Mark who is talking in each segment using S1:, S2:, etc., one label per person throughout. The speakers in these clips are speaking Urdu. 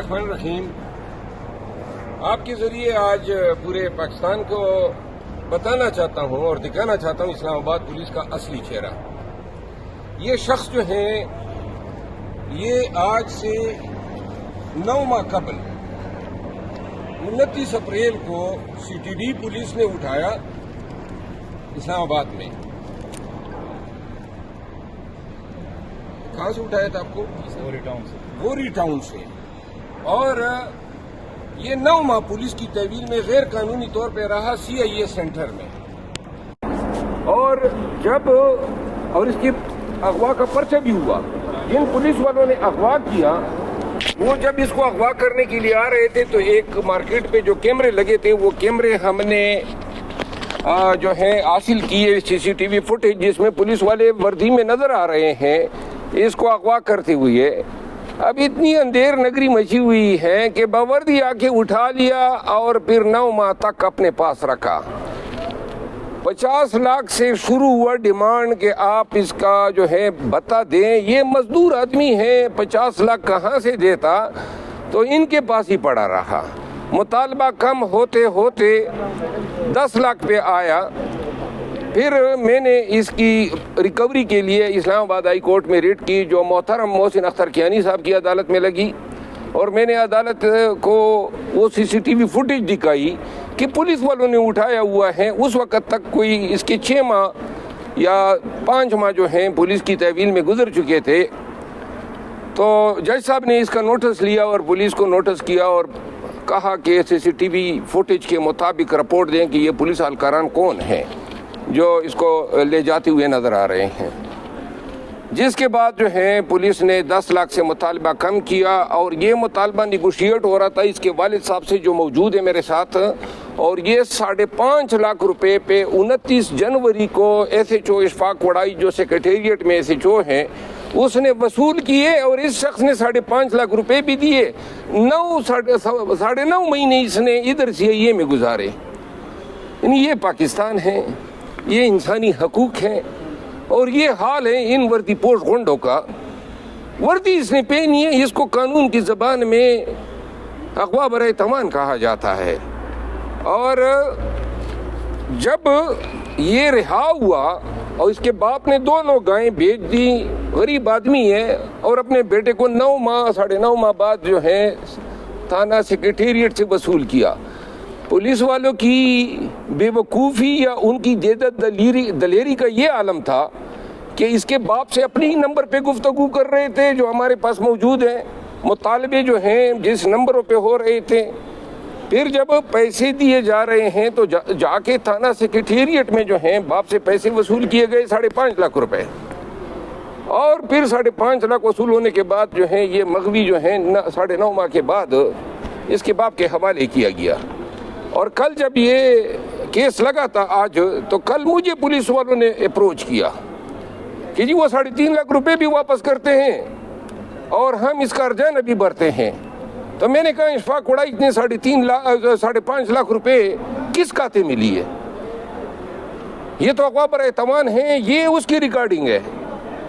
S1: الرحمن الرحیم، آپ کے ذریعے آج پورے پاکستان کو بتانا چاہتا ہوں اور دکھانا چاہتا ہوں اسلام آباد پولیس کا اصلی چہرہ۔ یہ شخص جو ہیں یہ آج سے 9 ماہ قبل 29 اپریل کو CTD پولیس نے اٹھایا اسلام آباد میں۔ کہاں سے اٹھایا تھا آپ کو؟ گوری ٹاؤن سے۔ اور یہ 9 ماہ پولیس کی تحویل میں غیر قانونی طور پہ رہا CIA سینٹر میں، اور اس کی اغوا کا پرچہ بھی ہوا۔ جن پولیس والوں نے اغوا کیا وہ جب اس کو اغوا کرنے کے لیے آ رہے تھے تو ایک مارکیٹ پہ جو کیمرے لگے تھے وہ کیمرے ہم نے جو ہے حاصل کیے CCTV فوٹیج، جس میں پولیس والے وردی میں نظر آ رہے ہیں اس کو اغوا کرتے ہوئے۔ اب اتنی اندھیر نگری مچی ہوئی ہے کہ باوردی آ کے اٹھا لیا اور پھر 9 ماہ تک اپنے پاس رکھا۔ 50 لاکھ سے شروع ہوا ڈیمانڈ کہ آپ اس کا جو ہے بتا دیں۔ یہ مزدور آدمی ہے، 50 لاکھ کہاں سے دیتا؟ تو ان کے پاس ہی پڑا رہا۔ مطالبہ کم ہوتے ہوتے 10 لاکھ پہ آیا۔ پھر میں نے اس کی ریکوری کے لیے اسلام آباد ہائی کورٹ میں ریٹ کی، جو محترم محسن اختر کیانی صاحب کی عدالت میں لگی، اور میں نے عدالت کو وہ CCTV فوٹیج دکھائی کہ پولیس والوں نے اٹھایا ہوا ہے۔ اس وقت تک کوئی اس کے 6 ماہ یا 5 ماہ جو ہیں پولیس کی تحویل میں گزر چکے تھے۔ تو جج صاحب نے اس کا نوٹس لیا اور پولیس کو نوٹس کیا اور کہا کہ CCTV فوٹیج کے مطابق رپورٹ دیں کہ یہ پولیس اہلکاران کون ہیں جو اس کو لے جاتے ہوئے نظر آ رہے ہیں۔ جس کے بعد جو ہے پولیس نے 10 لاکھ سے مطالبہ کم کیا، اور یہ مطالبہ نیگوشیٹ ہو رہا تھا اس کے والد صاحب سے جو موجود ہے میرے ساتھ، اور یہ 5.5 لاکھ روپے پہ 29 جنوری کو SHO اشفاق وڑائی جو سیکریٹریٹ میں SHO ہیں اس نے وصول کیے، اور اس شخص نے 5.5 لاکھ روپے بھی دیے۔ 9.5 مہینے اس نے ادھر CIA میں گزارے۔ یعنی یہ پاکستان ہے، یہ انسانی حقوق ہیں، اور یہ حال ہے ان وردی پوش گنڈوں کا۔ وردی اس نے پہنی ہے، اس کو قانون کی زبان میں اغوا برائے تمام کہا جاتا ہے۔ اور جب یہ رہا ہوا اور اس کے باپ نے 2 گائیں بیچ دی، غریب آدمی ہے، اور اپنے بیٹے کو 9 ماہ 9.5 ماہ بعد جو ہے تھانہ سیکریٹریٹ سے وصول کیا۔ پولیس والوں کی بے وقوفی یا ان کی دلیری کا یہ عالم تھا کہ اس کے باپ سے اپنی نمبر پہ گفتگو کر رہے تھے جو ہمارے پاس موجود ہیں، مطالبے جو ہیں جس نمبروں پہ ہو رہے تھے۔ پھر جب پیسے دیے جا رہے ہیں تو جا کے تھانہ سیکریٹریٹ میں جو ہیں باپ سے پیسے وصول کیے گئے 5.5 لاکھ روپے، اور پھر 5.5 لاکھ وصول ہونے کے بعد جو ہے یہ مغوی جو ہیں 9.5 ماہ کے بعد اس کے باپ کے حوالے کیا گیا۔ اور کل جب یہ کیس لگا تھا آج، تو کل مجھے پولیس والوں نے اپروچ کیا کہ جی وہ 3.5 لاکھ روپے بھی واپس کرتے ہیں اور ہم اس کا ارجان ابھی بھرتے ہیں۔ تو میں نے کہا اشفاق وڑائی نے 5.5 لاکھ روپے کس کھاتے میں لیے؟ یہ تو اغوا برائے تمام ہیں، یہ اس کی ریکارڈنگ ہے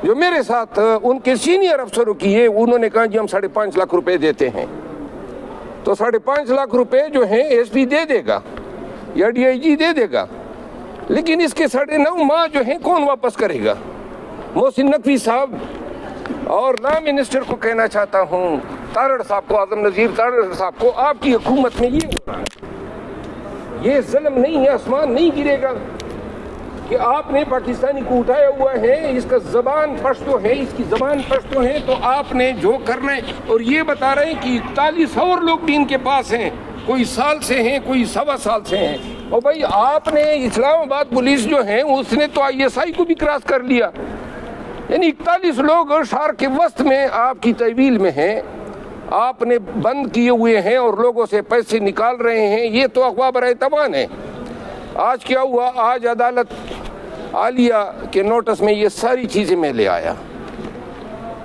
S1: جو میرے ساتھ ان کے سینئر افسروں کی ہے۔ انہوں نے کہا جی ہم 5.5 لاکھ روپے دیتے ہیں، تو 5.5 لاکھ روپے جو ہیں SP دے دے گا یا DIG دے دے گا، لیکن اس کے 9.5 ماہ جو ہیں کون واپس کرے گا؟ محسن نقوی صاحب اور لا منسٹر کو کہنا چاہتا ہوں، تارڑ صاحب کو، اعظم نذیر تارڑ صاحب کو، آپ کی حکومت میں یہ ہو رہا ہے، یہ ظلم نہیں ہے، آسمان نہیں گرے گا کہ آپ نے پاکستانی کو اٹھایا ہوا ہے، اس کا زبان پشتو ہے، اس کی زبان پشتو ہے، تو آپ نے جو کرنا ہے۔ اور یہ بتا رہے ہیں کہ 41 اور لوگ بھی ان کے پاس ہیں، کوئی سال سے ہیں، کوئی 1.25 سال سے ہیں۔ اور بھائی آپ نے اسلام آباد پولیس جو ہے اس نے تو ISI کو بھی کراس کر لیا، یعنی 41 لوگ شہر کے وسط میں آپ کی تحویل میں ہیں، آپ نے بند کیے ہوئے ہیں اور لوگوں سے پیسے نکال رہے ہیں۔ یہ تو اغوا برائے تمام ہے۔ آج کیا ہوا؟ آج عدالت عالیہ کے نوٹس میں یہ ساری چیزیں میں لے آیا،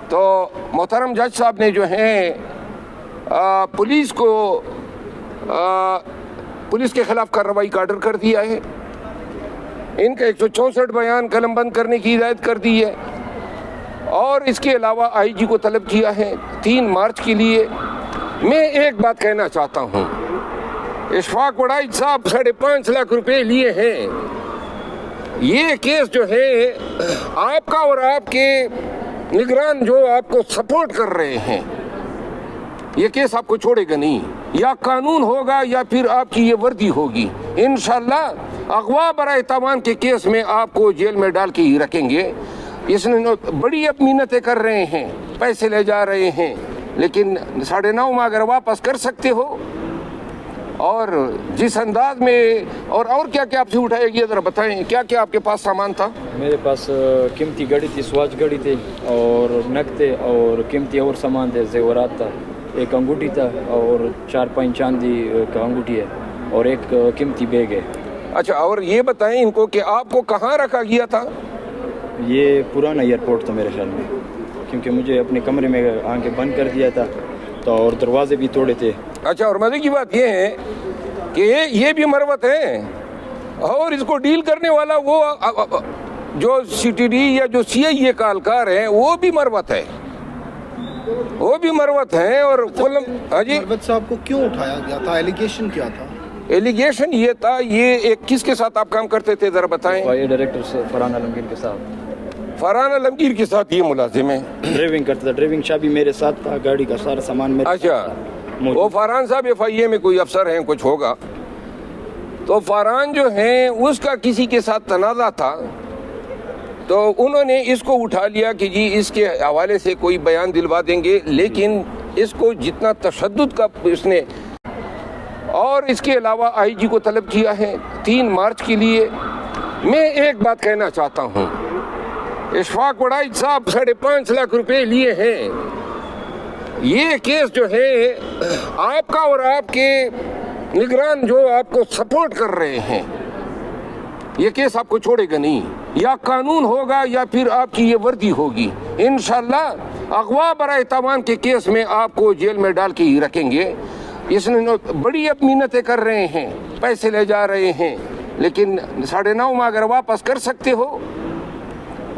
S1: تو محترم جج صاحب نے جو ہیں پولیس کو پولیس کے خلاف کارروائی کا آرڈر کر دیا ہے۔ ان کا 164 بیان قلم بند کرنے کی ہدایت کر دی ہے، اور اس کے علاوہ IG کو طلب کیا ہے 3 مارچ کے لیے میں ایک بات کہنا چاہتا ہوں، اشفاق وڑائچ صاحب 5.5 لاکھ روپے لیے ہیں. یہ کیس جو ہے آپ کا اور آپ کے نگران جو آپ کو سپورٹ کر رہے ہیں، یہ کیس آپ کو چھوڑے گا نہیں. یا قانون ہوگا یا پھر آپ کی یہ وردی ہوگی. انشاءاللہ اغوا برائے تاوان کے کیس میں آپ کو جیل میں ڈال کے ہی رکھیں گے. اس نے بڑی اب محنتیں کر رہے ہیں، پیسے لے جا رہے ہیں، لیکن 9.5 میں اگر واپس کر سکتے ہو، اور جس انداز میں اور کیا کیا آپ سے اٹھائے گی ذرا بتائیں. کیا کیا آپ کے پاس سامان تھا؟
S2: میرے پاس قیمتی گھڑی تھی، سواچ گھڑی تھی، اور نگ تھے، اور قیمتی اور سامان تھے، زیورات تھا، ایک انگوٹھی تھا، اور 4-5 چاندی کا انگوٹھی ہے، اور ایک قیمتی بیگ ہے.
S1: اچھا، اور یہ بتائیں ان کو کہ آپ کو کہاں رکھا گیا تھا؟
S2: یہ پرانا ایئرپورٹ تھا میرے خیال میں، کیونکہ مجھے اپنے کمرے میں آنکھیں بند کر دیا تھا تو، اور دروازے بھی توڑے تھے.
S1: اچھا، اور مزے کی بات یہ ہے کہ یہ بھی مروت ہے، اور اس کو ڈیل کرنے والا وہ جو سی ٹی ڈی یا جو سی آئی اے کا اہلکار ہے وہ بھی مروت ہے، وہ بھی مروت ہیں. اور ہاں جی،
S3: مروت صاحب کو کیوں اٹھایا گیا تھا؟ ایلیگیشن کیا تھا؟
S1: ایلیگیشن یہ تھا، یہ ایک کس کے ساتھ آپ کام کرتے تھے ذرا بتائیں؟
S2: ڈائریکٹر فرحان عالمگیر کے ساتھ.
S1: فرحان عالمگیر کے ساتھ یہ ملازم ہے.
S2: ڈرائیونگ کرتا تھا، ڈرائیونگ چابی میرے ساتھ تھا، گاڑی کا سارا سامان میرے.
S1: اچھا، وہ فرحان صاحب ایف آئی اے میں کوئی افسر ہیں، کچھ ہوگا. تو فرحان جو ہیں اس کا کسی کے ساتھ تنازع تھا، تو انہوں نے اس کو اٹھا لیا کہ جی اس کے حوالے سے کوئی بیان دلوا دیں گے، لیکن اس کو جتنا تشدد کا اس نے، اور اس کے علاوہ آئی جی کو طلب کیا ہے 3 مارچ کے لیے. میں ایک بات کہنا چاہتا ہوں، اشفاق وڑائچ صاحب 5.5 لاکھ روپے لیے ہیں. یہ کیس جو ہے آپ کا اور آپ کے نگران جو آپ کو سپورٹ کر رہے ہیں، یہ کیس آپ کو چھوڑے گا نہیں. یا قانون ہوگا یا پھر آپ کی یہ وردی ہوگی. انشاءاللہ اغوا برائے تاوان کے کیس میں آپ کو جیل میں ڈال کے ہی رکھیں گے. اس نے بڑی اب محنتیں کر رہے ہیں، پیسے لے جا رہے ہیں، لیکن 9.5 میں اگر واپس کر سکتے ہو،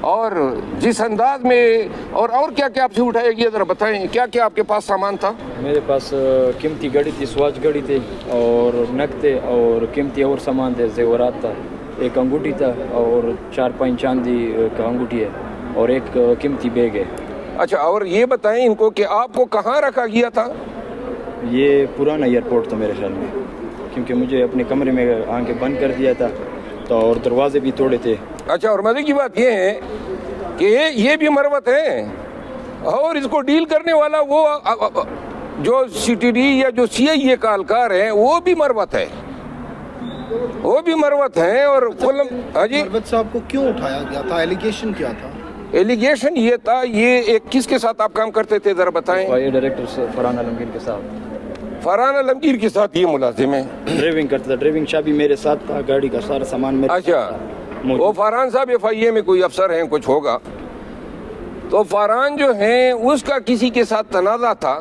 S1: اور جس انداز میں اور کیا کیا آپ سے اٹھائے گی ذرا بتائیں. کیا کیا آپ کے پاس سامان تھا؟
S2: میرے پاس قیمتی گھڑی تھی، سواچ گھڑی تھی، اور نگ تھے، اور قیمتی اور سامان تھے، زیورات تھا، ایک انگوٹھی تھا، اور 4-5 چاندی کا انگوٹھی ہے، اور ایک قیمتی بیگ ہے.
S1: اچھا، اور یہ بتائیں ان کو کہ آپ کو کہاں رکھا گیا تھا؟
S2: یہ پرانا ایئرپورٹ تھا میرے خیال میں، کیونکہ مجھے اپنے کمرے میں آنکھیں بند کر دیا تھا تو، اور دروازے بھی توڑے تھے.
S1: اچھا، اور مزے کی بات یہ ہے کہ یہ بھی مروت ہے، اور اس کو ڈیل کرنے والا وہ جو سی ٹی ڈی یا جو سی آئی اے کا اہلکار ہے وہ بھی مروت ہے، وہ بھی مروت ہیں. اور ہاں جی،
S3: مروت صاحب کو کیوں اٹھایا گیا تھا؟ ایلیگیشن کیا تھا؟
S1: ایلیگیشن یہ تھا، یہ ایک کس کے ساتھ آپ کام کرتے تھے ذرا بتائیں؟
S2: ڈائریکٹر فرحان عالمگیر کے ساتھ.
S1: فرحان عالمگیر کے ساتھ یہ ملازم ہے.
S2: ڈرائیونگ کرتا تھا، ڈرائیونگ چابی میرے ساتھ تھا، گاڑی کا سارا سامان میرے.
S1: اچھا، وہ فرحان صاحب ایف آئی اے میں کوئی افسر ہیں، کچھ ہوگا. تو فرحان جو ہیں اس کا کسی کے ساتھ تنازع تھا،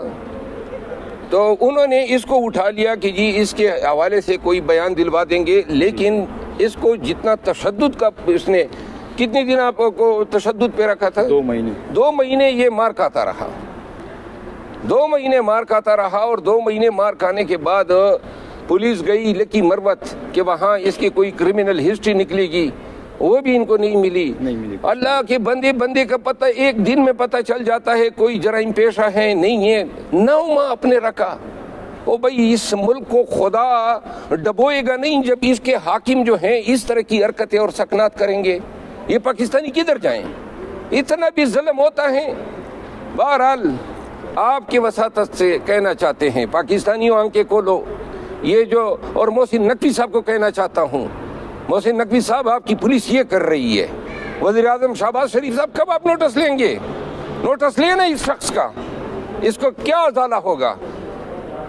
S1: تو انہوں نے اس کو اٹھا لیا کہ جی اس کے حوالے سے کوئی بیان دلوا دیں گے، لیکن اس کو جتنا تشدد کا اس نے، کتنے دن آپ کو تشدد پہ رکھا تھا؟
S2: 2 مہینے.
S1: 2 مہینے یہ مار کھاتا رہا، 2 مہینے مار کھاتا رہا. اور 2 مہینے مار کھانے کے بعد پولیس گئی لکی مروت کہ وہاں اس کی کوئی کرمنل ہسٹری نکلے گی، وہ بھی ان کو نہیں ملی. اللہ کے بندے کا پتہ ایک دن میں پتہ چل جاتا ہے کوئی جرائم پیشہ ہے نہیں ہے. 9 ماہ اپنے رکھا. او بھائی، اس ملک کو خدا ڈبوئے گا نہیں جب اس کے حاکم جو ہیں اس طرح کی حرکتیں اور سکنات کریں گے. یہ پاکستانی کدھر جائیں؟ اتنا بھی ظلم ہوتا ہے. بہرحال آپ کی وساطت سے کہنا چاہتے ہیں پاکستانیوں آنکھیں کھولو. یہ جو، اور محسن نقوی صاحب کو کہنا چاہتا ہوں، محسن نقوی صاحب آپ کی پولیس یہ کر رہی ہے. وزیر اعظم شہباز شریف صاحب کب آپ نوٹس لیں گے؟ نوٹس لینا اس شخص کا، اس کو کیا ازالہ ہوگا.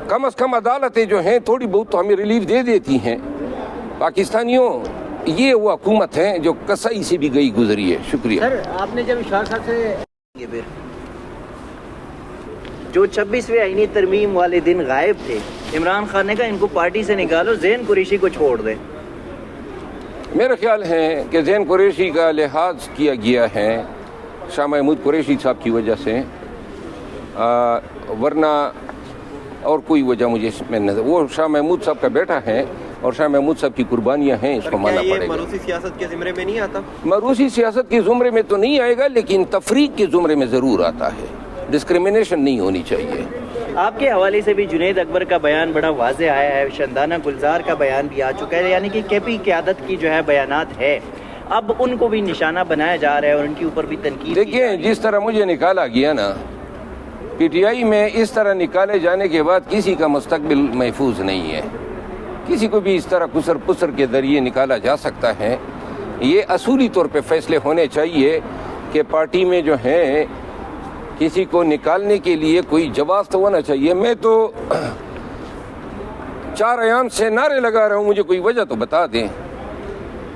S1: کم از کم عدالتیں جو ہیں تھوڑی بہت تو ہمیں ریلیف دے دیتی ہیں. پاکستانیوں، یہ وہ حکومت ہے جو کسائی سے بھی گئی گزری ہے. شکریہ.
S4: سر، آپ نے جب اشفاق صاحب سے جو 26ویں آئینی ترمیم والے دن غائب تھے، عمران خان نے کہا ان کو پارٹی سے نکالو، زین قریشی کو چھوڑ دیں.
S1: میرا خیال ہے کہ زین قریشی کا لحاظ کیا گیا ہے شاہ محمود قریشی صاحب کی وجہ سے، ورنہ اور کوئی وجہ مجھے اس میں نظر. وہ شاہ محمود صاحب کا بیٹا ہے اور شاہ محمود صاحب کی قربانیاں ہیں, اس کو ماننا پڑے گا.
S5: مروسی سیاست کے زمرے میں نہیں آتا؟
S1: مروسی سیاست کے زمرے میں تو نہیں آئے گا, لیکن تفریق کے زمرے میں ضرور آتا ہے. ڈسکریمنیشن نہیں ہونی چاہیے.
S4: آپ کے حوالے سے بھی جنید اکبر کا بیان بڑا واضح آیا ہے, شندانہ گلزار کا بیان بھی آ چکا ہے, یعنی کہ کے پی قیادت کی جو ہے بیانات ہے, اب ان کو بھی نشانہ بنایا جا رہا ہے اور ان کے اوپر بھی تنقید.
S1: دیکھیں, جس طرح مجھے نکالا گیا نا پی ٹی آئی میں, اس طرح نکالے جانے کے بعد کسی کا مستقبل محفوظ نہیں ہے. کسی کو بھی اس طرح کسر پسر کے ذریعے نکالا جا سکتا ہے. یہ اصولی طور پہ فیصلے ہونے چاہیے کہ پارٹی میں جو ہے کسی کو نکالنے کے لیے کوئی جواز تو ہونا چاہیے. میں تو 4 ایام سے نعرے لگا رہا ہوں, مجھے کوئی وجہ تو بتا دیں.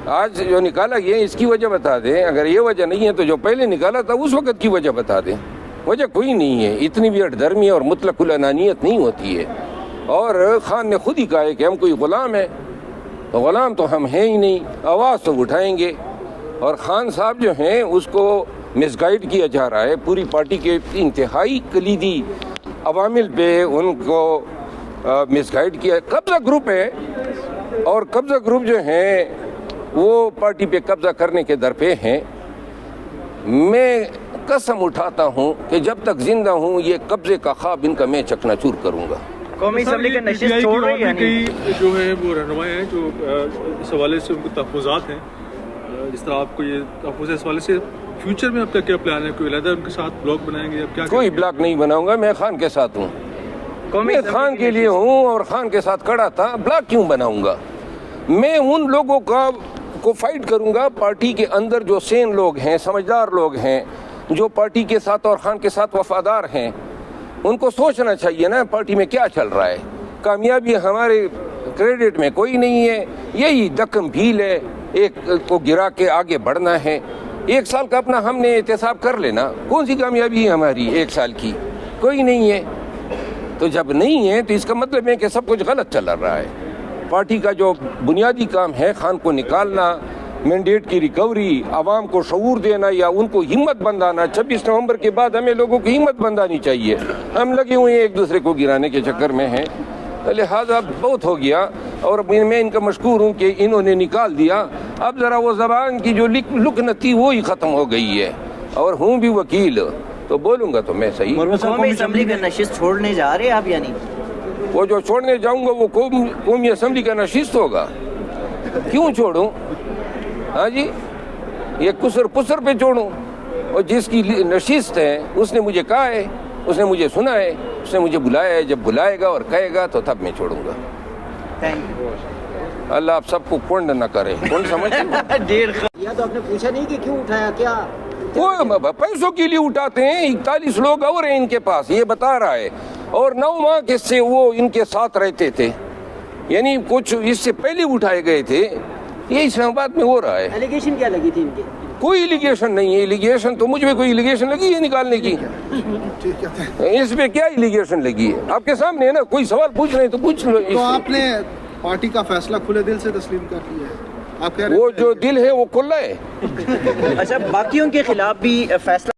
S1: آج جو نکالا گیا اس کی وجہ بتا دیں. اگر یہ وجہ نہیں ہے تو جو پہلے نکالا تھا اس وقت کی وجہ بتا دیں. وجہ کوئی نہیں ہے. اتنی بھی ہٹ دھرمی اور مطلق الانانیت نہیں ہوتی ہے. اور خان نے خود ہی کہا ہے کہ ہم کوئی غلام ہیں, تو غلام تو ہم ہیں ہی نہیں, آواز تو اٹھائیں گے. اور خان صاحب جو ہیں اس کو مس گائیڈ کیا جا رہا ہے. پوری پارٹی کے انتہائی کلیدی عوامل پہ ان کو مس گائیڈ کیا. قبضہ گروپ ہے اور قبضہ گروپ جو ہیں وہ پارٹی پہ قبضہ کرنے کے درپے ہیں. میں قسم اٹھاتا ہوں کہ جب تک زندہ ہوں یہ قبضے کا خواب ان کا میں چکنا چور کروں گا.
S4: قومی اسمبلی کا نشست چھوڑ رہی ہے,
S6: کئی جو ہے وہ رہنما ہیں جو اس حوالے سے ان کو تحفظات ہیں, جس طرح آپ کو یہ تحفظ ہے, اس حوالے سے فیوچر میں آپ کا کیا پلان ہے؟ کوئی علیحدہ ان کے ساتھ بلاک بنائیں گے؟ اب کیا
S1: کوئی بلاک نہیں بناؤں گا, میں خان کے ساتھ ہوں. میں خان کے لیے ہوں اور خان کے ساتھ کھڑا تھا. بلاک کیوں بناؤں گا؟ میں ان لوگوں کو فائٹ کروں گا پارٹی کے اندر جو سین لوگ ہیں, سمجھدار لوگ ہیں, جو پارٹی کے ساتھ اور خان کے ساتھ وفادار ہیں. ان کو سوچنا چاہیے نا پارٹی میں کیا چل رہا ہے. کامیابی ہمارے کریڈٹ میں کوئی نہیں ہے, یہی دکم بھیل ہے, ایک کو گرا کے آگے بڑھنا ہے. 1 سال کا اپنا ہم نے احتساب کر لینا. کون سی کامیابی ہے ہماری 1 سال کی؟ کوئی نہیں ہے. تو جب نہیں ہے تو اس کا مطلب ہے کہ سب کچھ غلط چل رہا ہے. پارٹی کا جو بنیادی کام ہے خان کو نکالنا, مینڈیٹ کی ریکوری, عوام کو شعور دینا یا ان کو ہمت بندانا. 26 نومبر کے بعد ہمیں لوگوں کی ہمت بندانی چاہیے. ہم لگے ہوئے ہیں ایک دوسرے کو گرانے کے چکر میں ہیں. لہٰذا بہت ہو گیا اور میں ان کا مشکور ہوں کہ انہوں نے نکال دیا. اب ذرا وہ زبان کی جو لکنت تھی وہی ختم ہو گئی ہے. اور ہوں بھی وکیل تو بولوں گا تو میں صحیح.
S4: قومی اسمبلی کا نشست چھوڑنے جا رہے ہیں آپ؟ یعنی
S1: وہ جو چھوڑنے جاؤں گا وہ قومی اسمبلی کا نشست ہوگا. کیوں چھوڑوں؟ ہاں جی, یہ کسر پسر پہ چھوڑوں؟ اور جس کی نشست ہے اس نے مجھے کہا ہے, اس نے مجھے سنا ہے, اس نے مجھے بلایا ہے. جب بلائے گا اور کہے گا تو تب میں چھوڑوں گا. اللہ آپ سب کو کونڈ نہ کرے. کون سمجھ
S7: یا تو آپ نے پوچھا نہیں کہ کیوں اٹھایا؟ کیا
S1: وہ پیسوں کے لیے اٹھاتے ہیں. 41 لوگ اور ہیں ان کے پاس, یہ بتا رہا ہے. اور 9 ماہ کے سے وہ ان کے ساتھ رہتے تھے, یعنی کچھ اس سے پہلے اٹھائے گئے تھے. یہ اسلام آباد میں ہو رہا ہے.
S7: ایلیگیشن کیا لگی تھی ان کی؟
S1: کوئی ایلیگیشن نہیں ہے. ایلیگیشن تو مجھ میں کوئی ایلیگیشن لگی ہے نکالنے کی؟ اس پہ کیا ایلیگیشن لگی ہے؟ آپ کے سامنے ہے نا. کوئی سوال پوچھ رہے ہیں تو پوچھ لو.
S3: تو آپ نے پارٹی کا فیصلہ کھلے دل سے تسلیم کر لیا ہے؟ آپ کہہ رہے ہیں
S1: وہ جو دل ہے وہ کھلا ہے.
S4: اچھا, باقیوں کے خلاف بھی فیصلہ